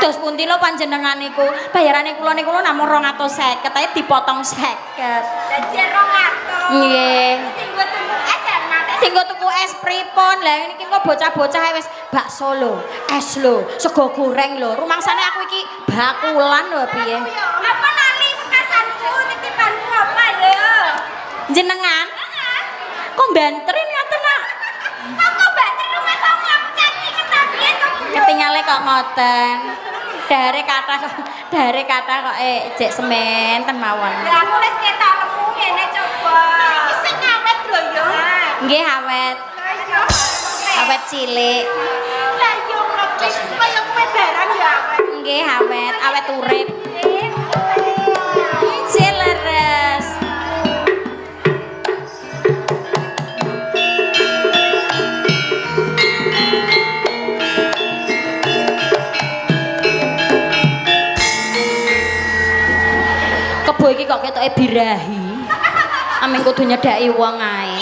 Dos pundi lho panjenengan niku? Bayarane kula niku namung 250, ae dipotong 50. Dadi 200. Nggih. Tinggo tuku es nate. Tinggo tuku es pripun? Lah niki kok bocah-bocah wis bakso lho, es lho, sego goreng lho. Rumangsane aku iki bakulan lho piye. Apa nali kasanku titipanku apa lho? Jenengan? Kok banterin ngoten nak? Kok banter rumah kamu aku cari ketabian kok. Ketingale kok ngoten. Dari kata kok jek semen ten mawon. Lah aku wis ketok lemu ngene coba. Iki sing awet lho yo. Nggih awet. Awet cilik. Lah yo mlebu kaya kowe barang ya awet. Nggih awet, awet urip. Cileres. Kebo iki kok ketoke birahi. Ameng kudu nyedaki wong ae.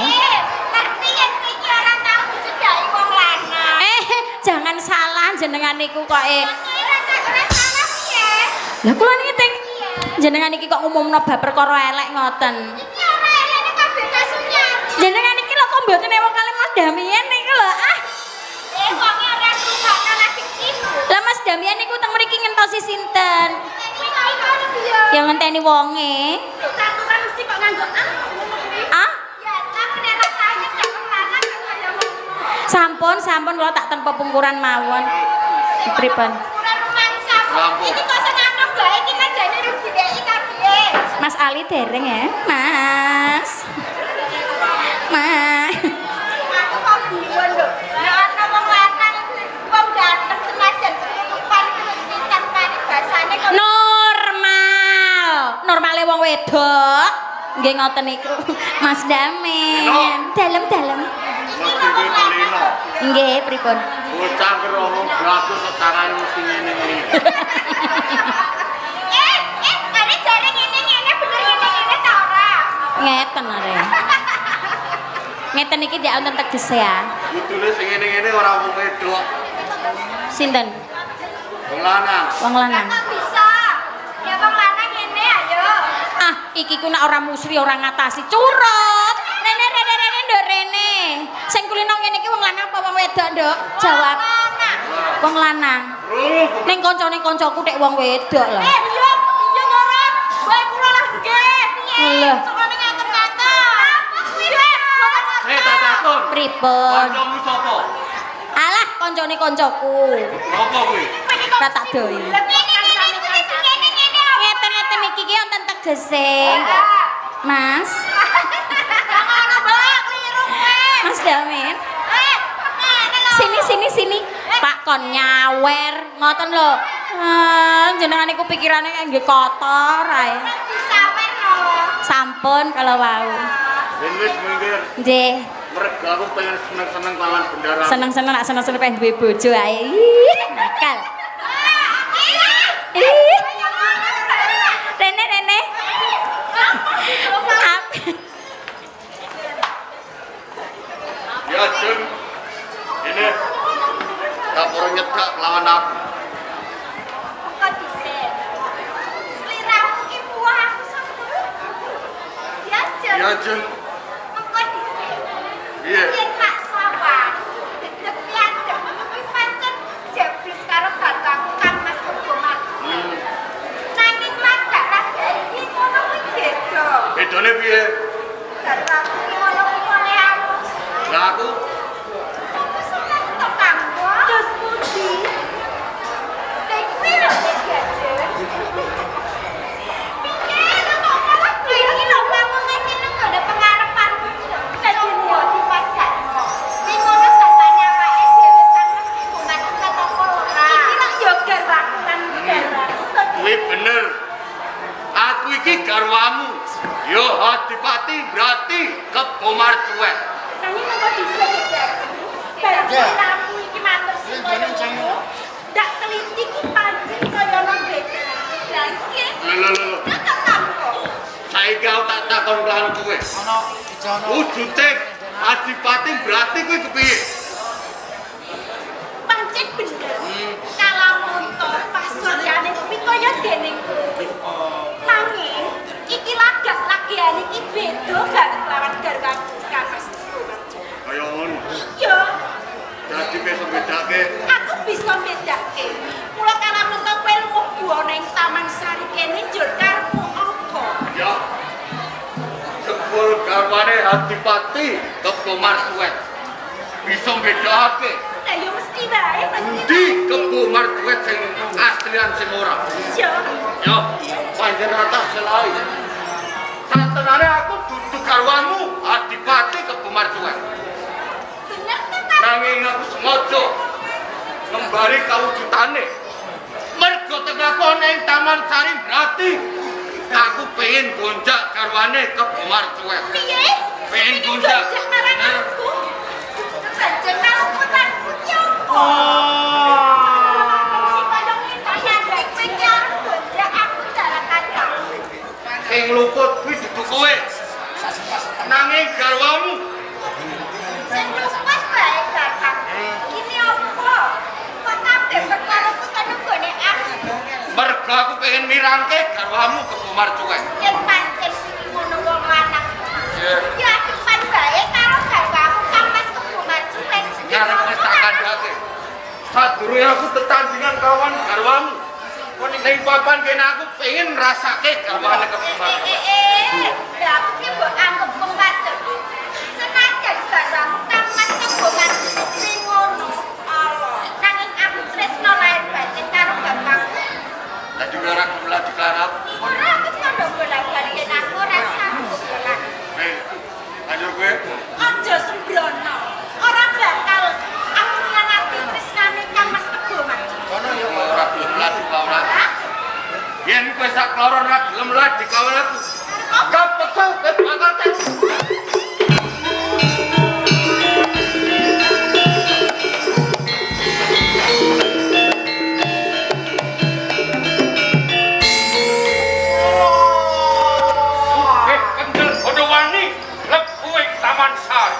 Ngerti yen iki ora tau dicedhaki wong lanang. Jangan salah jenengan niku kok Ora salah piye? Lah kula niki jenengan iki kok ngumumno bab perkara elek ngoten. Iki ora elene kabeh kasunyat. Jenengan iki lho kok mboten ewo kali Mas Damian niku lho. Wong ora rungokno lagi sibuk. Lah Mas Damian niku teng mriki ngentosi sinten? Ya Ya ngenteni wonge. caturan mesti kok nganggo Ah? Ya, aku nek rasane gak lanang kaya ngono. Sampun kula tak ten pepungkuran mawon. Pripun? Kurang romansa. Iki kok seneng bae iki kan jane rugi dek kabeh. Mas Ali dereng ya? Mas. Mas. Aku kok bingung lho. Nek ana wong lanang wong ganteng senajan ketutupan pinter paribasane kok Normale wong wedok. Nggih ngoten niku. Mas Damen. Dalem. Nggih, pripun? Bocah keromong batu setangan mesti ngene-ngene. Are jare ngene-ngene bener ngene-ngene ta ora? Ngeten are. Ngeten iki ndak wonten tegese ya. Kudune sing ngene-ngene ora wong wedok, Sinten? wong lanang. Wong lanang. Kok bisa? Ya wong lanang ngene ayo. Ah, iki ku nek ora musri ora ngatasi curut. Rene nduk rene. Sing kulino ngene iki wong lanang apa wong wedok, Nduk? Jawab. Wong lanang. Ning kancane-kancaku tek wong wedok lho. Iya ora. Bae kula lah nggih. Lho. Sokone ngatur-ngatur. Apa kuwi? Tak takon. Pripun? Kancamu sapa? Alah, kancane-kancaku. Apa kuwi? Ora tak doi. Ngeten-ngeten iki ki wonten tegese. Mas. Mas Damen. Sini. Pak kon nyawer, ngoten lho. Jenengan niku pikirane nggih kotor ae. Sampun kalau wau. Ben wis minggir. Nggih. Mergo aku pengen seneng-seneng lawan bendara. Seneng-seneng nak seneng-seneng pengen duwe bojo ae. Ih, nakal. Ih. Rene. Ya, Jun. Ini tak perlu nyetak lawan aku. Ya, Jun. Iya. Bedone piye? Lah aku kuwi bener. Aku iki garwamu. Yo Adipati berarti kebomar cuek. Lho. Saiki aku tak takon kelawan kowe. Wujute Adipati berarti kuwi kepiye? Pancen bener. Kalau motor pas Carwane Adipati Kebo Martuet. Bisa bedakake. Lah ya mesti bae Mas. Endi Kebo Martuet sing aslian sing ora? Iya. Yo, panjenengan tak selai. Satenane aku dudu garwamu Adipati Kebo Martuet. Bener tenan. Nanging aku sengaja ngembari kawujudane. Mergo tengahku ning Taman Sari Brati. Aku pengen gonjak garwane Kebo Martuet. Piye? Pengen gonjak. marang aku. Gonjak karo putarku yo. Si padang minta nyadek sing arep gonjak aku jarakan kamu. Sing luput kuwi dudu kowe. Nanging garwamu Sing lupas bae kakak. Ini apa? Kok kabeh perkara ku kene gone aku. mergo aku pengen mirangke garwamu Kebo Martuet. Yen pancen iki ngono wong lanang. Iya. Ya adepan bae karo garwaku Kang Mas Kebo Martuet. Ngarep wis tak kandhake. Sadurunge aku tetandingan kawan garwamu. Ning papan kene aku pengen ngrasake garwane Kebo Martuet. Lah aku ki mbok anggap pembaca. Senajan garwamu Kang Mas Kebo Martuet sing ngono. Allah. Nanging aku tresno lahir batin karo bapakku. Dadi ora kula dikarap. Ora aku kandha bola-bali yen aku ora sanggup bola. Ayo kowe. Aja sembrono. Ora bakal aku nyangati tresnane Kang Mas Kebo Martuet. Ora gelem lah dikawon aku. Yen kowe sak kloron ora gelem lah dikawon aku. Kapeksa kowe bakal teru. Taman Sari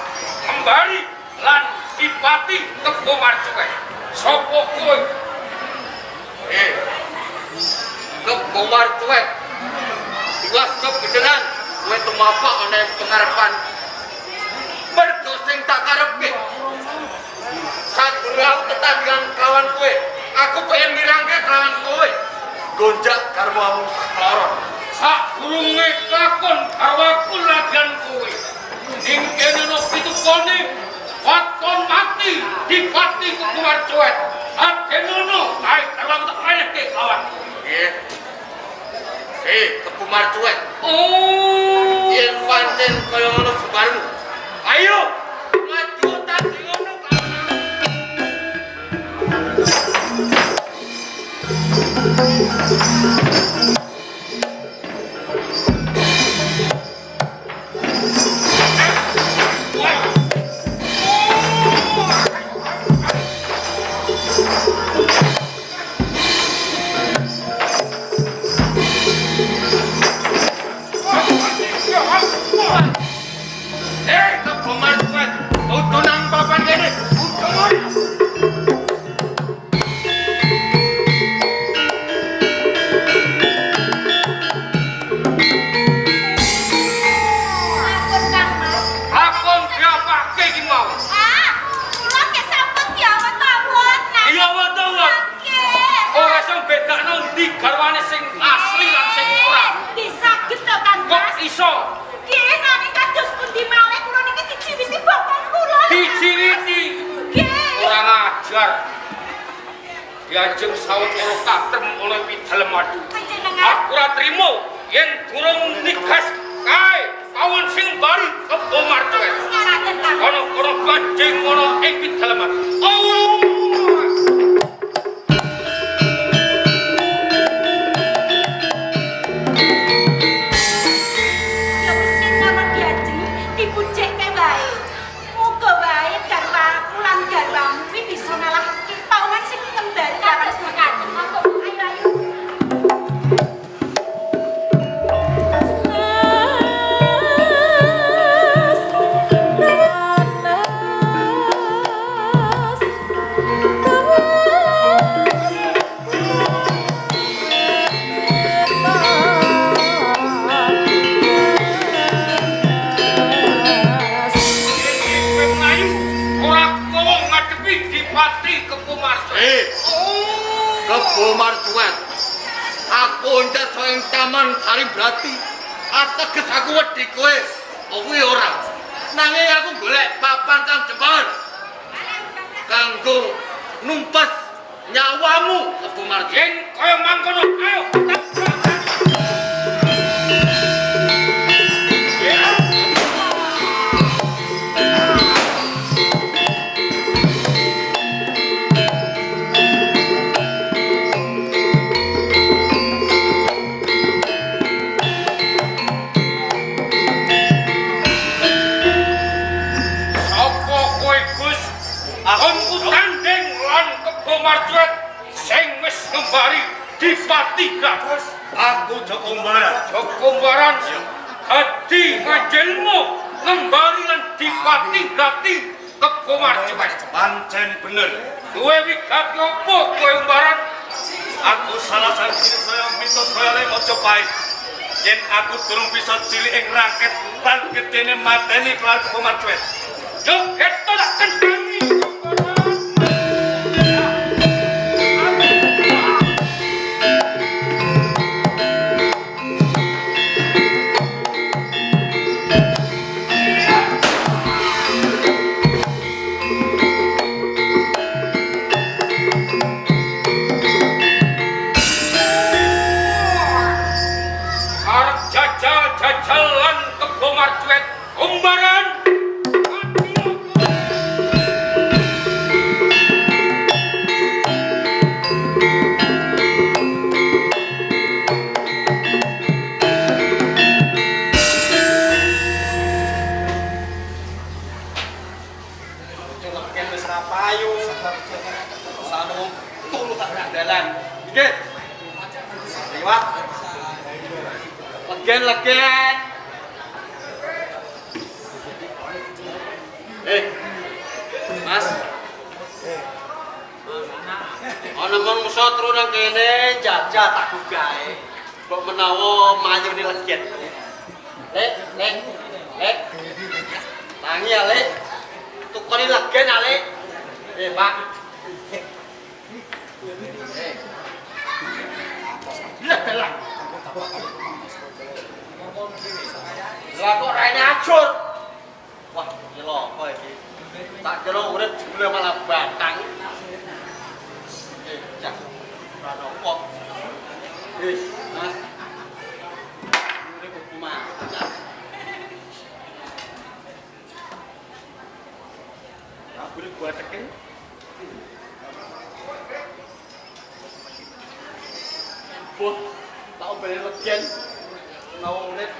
kembali lan Adipati Kebo Martuet. Sopo kowe? Kebo Martuet. Iwas kebenaran kowe tumapak ana ing pengarepan. Mergo sing tak karepke. Sadurunge aku tetandingan kawan kowe, aku pengen mirangke kawan kowe. Gonjak garwamu sakloron. Sadurunge kakon garwaku ladian kowe. Ing kene no pitukone waton mati Adipati Kebo Martuet. Adenono ae garwaku tak rayake kawan. Nggih. Kebo Martuet. Oh, Yen pancen kaya ngono sebarmu. Ayo maju tak sing ngono kawan. Kebo Martuet, utuh nang papan kene. Utuh. Ampun Kang Mas. lakon diapake iki mau. Kula ke sampun diawet-awet. Iya wetawet. Ora iso bedakno ndi garwane sing asli lan sing ora. Bisa gitu Kang Kok Mas. iso Nggih, nanging kados pundi malih kula niki dijiwiti bapak kula. dijiwiti? Nggih. Ora ngajar. Diajeng sawetara katrem oleh pidaleman. Panjenengan Aku ora trimo yen durung nigas kae kawon sing bari Kebo Martuet. ngaraten Kang. Kono bajing ngono ing pidaleman. Ya wis yen ngono diajeng dipujekke wae. Muga wae garwaku lan garwamu kuwi bisa ngalahake pawan sing kembali karo mekaten. Monggo ayo ayo. Kebo Martuet. Aku oncat ing Taman Sari Brati. Ateges aku wedi kowe. kuwi ora. Nanging aku golek papan kang jembar. Kanggo numpas nyawamu Kebo Marjo. Yen kaya mangkono ayo Aku tanding lan Kebo Marjo sing wis ngembari dipati Gatus. Aku Jokombaran. Jokombaran hadi ngajelmu ngembari lan dipati gati Kebo Marjo. Pancen bener. Kowe wigati opo kowe umbaran? Aku salah satu saya mitos saya le Mojopahit. Yen aku durung bisa cilik ing raket lan gedene mateni kelar Kebo Marjo. Yo keto tak kendangi. Jajalan Kebo Marjo umbaran. Legen. Mas. Ana mangsa tru nang kene jajah tak gugahe. Mbok menawa mayune legen. Lek. Tangi ya, Lek. Tukoni legen ya, Lek. Pak. Lah. Lah kok raine ajur. Wah, nyelo apa iki? Tak kira urip jebule malah batang. Cak. Ora apa. Wis, Mas. Urip kumaha? Aku urip buat teking. Buh, tak obene legen. Nawa urip.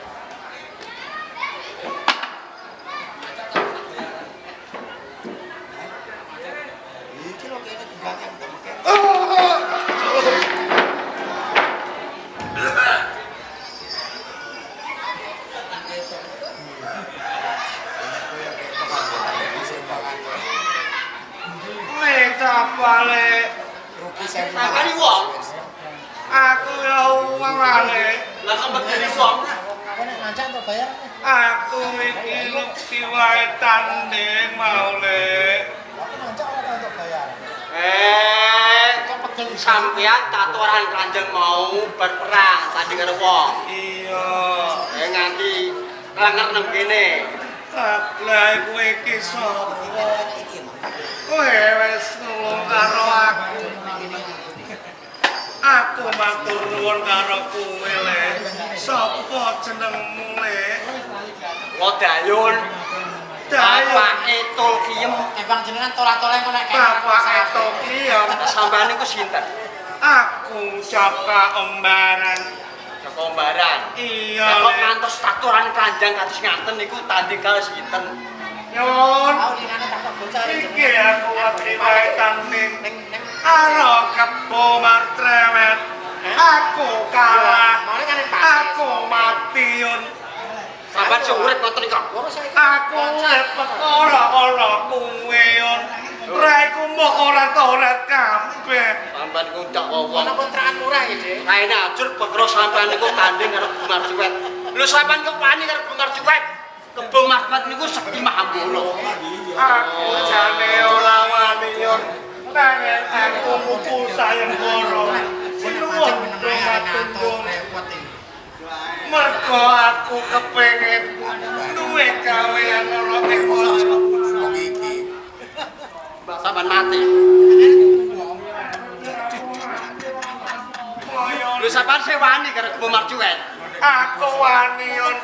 Balik Sakani wong. aku ya uang ale. Lah sempet jadi wong. Aku iki lukti wae tanding mau le. Sampeyan tatoran Kanjeng mau berperang tanding karo wong. Iya. Nganti klenger nang kene. Lah kowe iki sapa? Kowe wis nulung karo aku. Aku matur nuwun karo kowe le. Sapa jenengmu le? Dayun. Bapake Tulkiem. Bang jenengan tolah-tolah kok nek Bapake Tulkiem. Sampeyan niku sinten? Aku Jaka Ombaran. Jaka Ombaran. Iya. Kok ngantos taturan Kanjeng kados ngaten niku tanding karo sinten? Nyuwun. Mau dinane tak bocah Iki aku lagi wae tanding karo Kebo Marjo. Aku kalah. Aku matiun. Sampeyan sing urip ngoten niku. Aku urip perkara kuwe yon. Raiku mok ora toret kabeh. Sampeyan niku cak wong. ana kontrakan murah iki, Dik. Kaine ajur pekro sampeyan niku tanding karo Kebo Marjo. Lho sampeyan kok wani karo Kebo Marjo? Kebo Marjo niku segi Mahambolo. Aku jane ora wani yon. Nanging aku mukul sayembara. Sinuwun matur nuwun. Mergo aku kepengin duwe gawean ora ing iki. Mbak sampean mati. Lho sampean sewani karo Kebo Marcuet. Aku wani yon.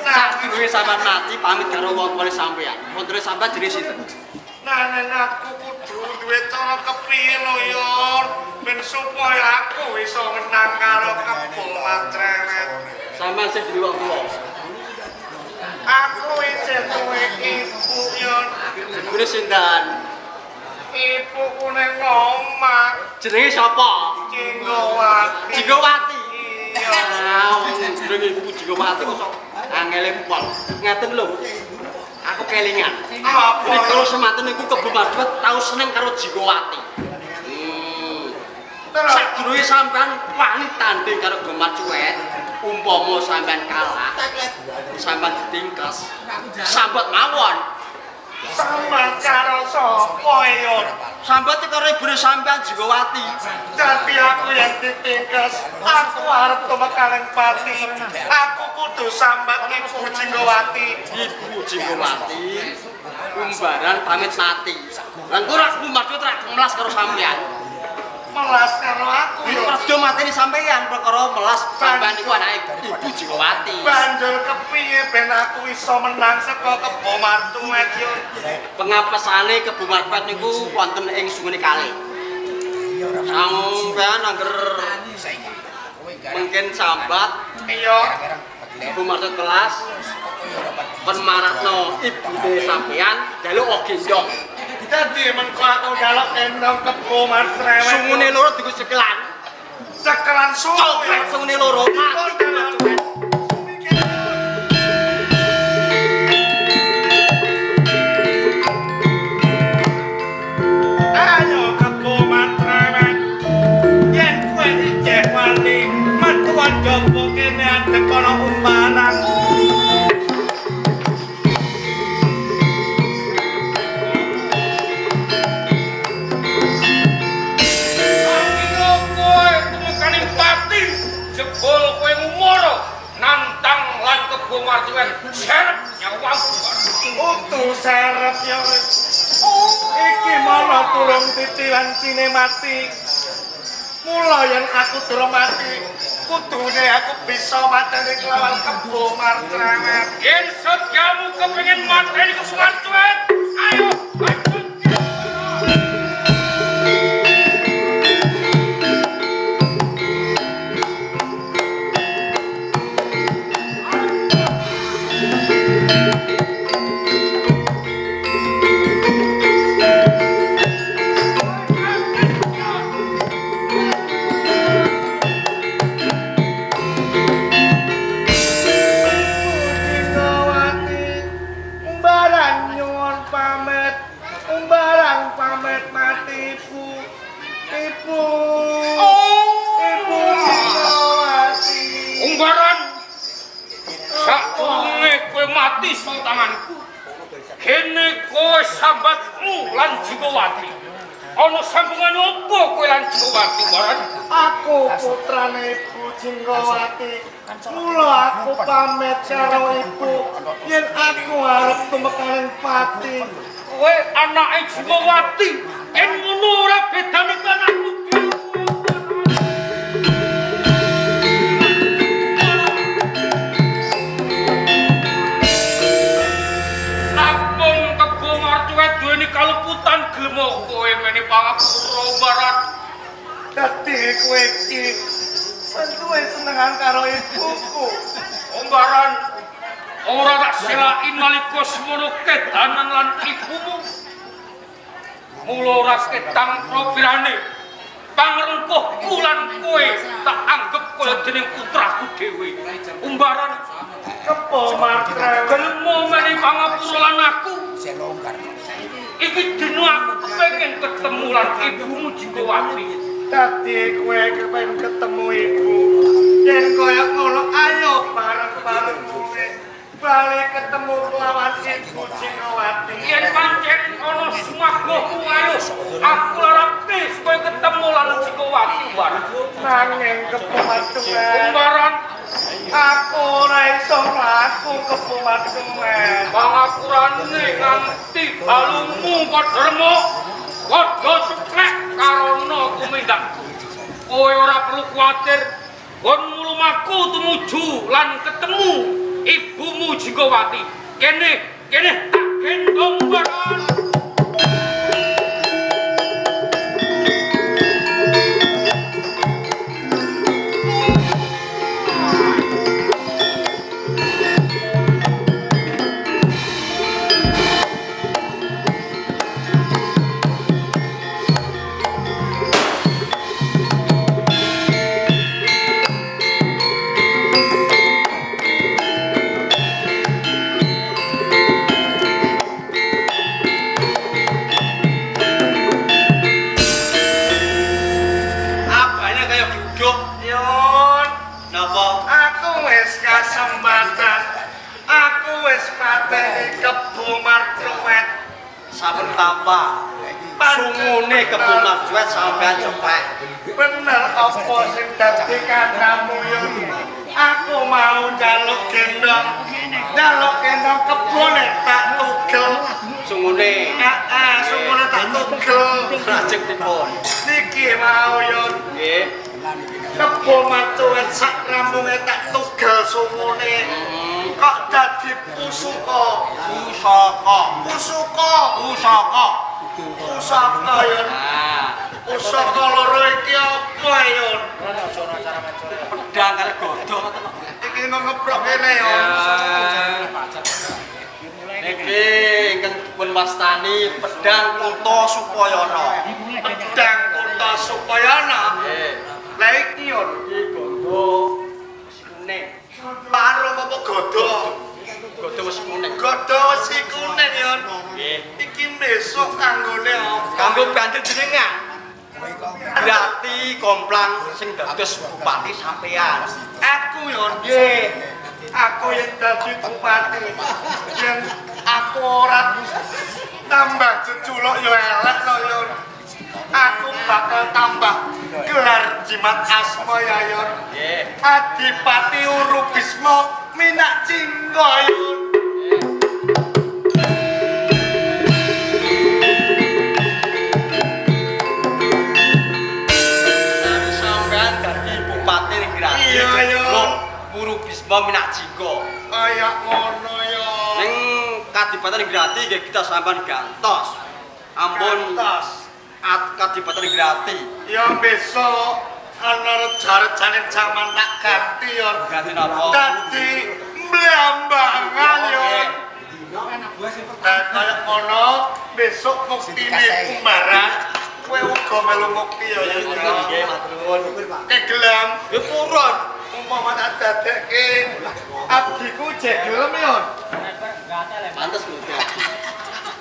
Sadurunge sampean mati pamit karo wong-wong sampean. Montore sampean jenis itu. Nanging aku kudu duwe cara kepiye lho yon ben supaya aku iso menang karo Kebo Marcuet. Sampean sing duwe wong tuwa. Aku isih duwe ibu yon. Ibune sinten? Ibuku ning omah. Jenenge sapa? Jinggowati. Jinggowati. Iya. Jenenge ibu Jinggowati kok angele pol. Ngaten lho. Aku kelingan. Apa? Kalau semanten niku Kebo Marcuet tau seneng karo Jinggowati. Sadurunge sampean wani tanding karo Kebo Marcuet, umpama sampean kalah, sampean ditingkes, sambat mawon. Sambat karo sapa yon? Sambat karo ibune sampean Jinggowati. Dadi aku yang ditingkes, aku arep tumekaning pati. Aku kudu sambat ibu Jinggowati. Ibu Jinggowati umbaran pamit mati. Lan ora Kebo Marcuet ra melas karo sampean. Melas karo aku yo. Perdo mateni sampean perkara melas sampean iku anake Ibu Jinggowati. Banjur kepiye ben aku iso menang saka Kebo Marcuet yo? Pengapesane Kebo Marcuet niku wonten ing sungune kali. Sampean angger mungkin sambat Iya. Kebo Marcuet kelas kon maratno ibune sampean njaluk gendong. Dadi mengko aku dalok gendong Kebo Marcuet. Sungune loro diku cekelan. Cekelan Coklat sungune loro. Ayo Kebo Marcuet. Yen kowe ijeh wani metuan jopo kene adek kono umbaran. Jebol kowe ngumoro nantang lan Kebo Marcuet serep nyawang Utu serep yo. Iki mana tulung titilan cine mati. Mula yen aku durung mati, kudune aku bisa mateni kelawan Kebo Marcuet. yen sediamu kepengin mateni Kebo Marcuet ayo lanjut. Mati sang tanganku. Kene kowe sambatmu lan Jinggowati. Ana sambungan opo kowe lan Jinggowati, Barat? Aku putrane Ibu Jinggowati. Mula aku pamit karo ibu yen aku arep tumekaning pati. Kowe anake Jinggowati. Yen ngono ora bedane kan aku. Kaluputan gelemo kowe meni pangapura Barat. Dadi kowe iki senduwe senengan karo ibuku. Ombaran ora tak selaki nalika semono kedanan lan ibumu. Mula ora ketang probirane pangrengkuhku lan kowe tak anggap kaya dening putraku dhewe. Umbaran Kebo Marcuet gelemo meni pangapura lan aku. Iki dino aku kepengin ketemu lan ibumu Jinggowati. Dadi kowe kepengin ketemu ibu. Yen kaya ngono ayo bareng-bareng kowe bali ketemu kelawan ibu Jinggowati. Yen pancen ana sumagahmu ayo aku larapke supaya ketemu lan Jinggowati bareng. Nanging Kebo Marcuet Umbaran Aku ora iso mlaku kebo Marcuet. Pangapurane nganti balungmu padha remuk. Padha ceklek karana kumindak. Kowe ora perlu kuwatir. Kon mlumaku tumuju lan ketemu ibumu Jingowati. Kene tak gendong barang. Saben tambah sungune kebo Marcuet sampean cepet. Bener apa sing dadi katamu yo? Aku mau njaluk gendong kebo nek tak tugel. Sungune. Sungune tak tugel. Lajeng dipun. Niki mau yo. Nggih. Kebo Marcuet sak rampunge tak tugel sungune. Kok dadi pusaka yo. Pusaka loro iki apa yo? Pedang karo godhong. Iki ngeprok kene yo. Niki ingkang dipun wastani pedang Kunto Supayana. Pedang Kunto Supayana. Nggih. Lah iki yo Iki godho kuning. Parung apa godho? Godho wis kuning. Godho wesi kuning yo. Nggih. Iki besok kanggone apa? Kanggo bantu jenengan. Grati komplang sing dados bupati sampean. Aku yo Nggih. aku yang dadi bupati. Yen aku ora tambah jejuluk yo elek no yo. Aku bakal tambah gelar jimat asma ya yo. Nggih. Adipati Urubisma Minak Jingga yo. Sampean dadi bupati ning Grati. Iya, iya. Urubisma Minak Jingga. Kaya ngono yo. Ning Kadipaten Grati nggih kita sampean gantos. Ampun Gantos. Kadipaten Grati. Ya besok ana reja-rejane jaman tak ganti yo. Ganti napa? Dadi mlambangan yo. Nah, kaya ngono besok muktine kumbaran kowe uga melu mukti yo ya. Nggih, matur nuwun. Kegelam Nggih purun. umpama tak dadekke abdiku jek gelem yo. Pantes lho.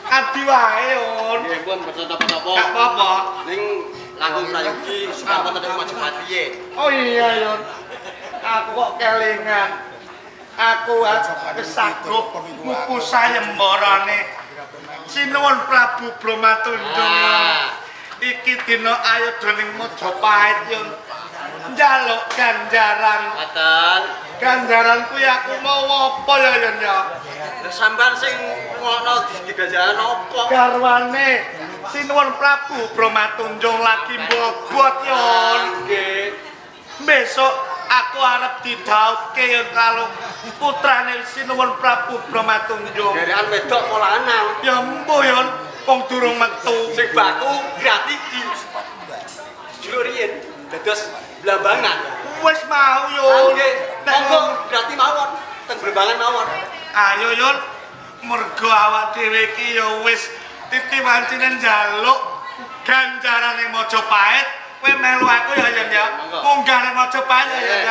Abdi wae yo. Nggih pun mboten napa-napa. Gak apa-apa. Ning langkung prayogi supados tetep maju piye. Oh iya yo. Aku kok kelingan. Aku wis saguk buku sayembarane Sinuwun Prabu Bromatundung. Iki dina ayodhaning Majapahit yo. Njaluk ganjaran. Ngoten. Ganjaran kuwi aku mau apa ya yen ya? Lah sampean sing ngono digajaran apa? Garwane Sinuwun Prabu Bromatundung lagi mbobot yon. Nggih. Besok aku arep didhauke yon karo putrane Sinuwun Prabu Bromatundung. Derekan wedok apa lanang? Ya mbuh yon, wong durung metu. Sing batu Grati di Jurien dados Blambangan. Wis mau yon. Nggih. Monggo Grati mawon, teng Blambangan mawon. Ayo yon, mergo awak dhewe iki ya wis titiwancine njaluk ganjaran ning Majapahit. Kowe melu aku ya yen ya. Monggo. Munggah ning Majapahit ya yen.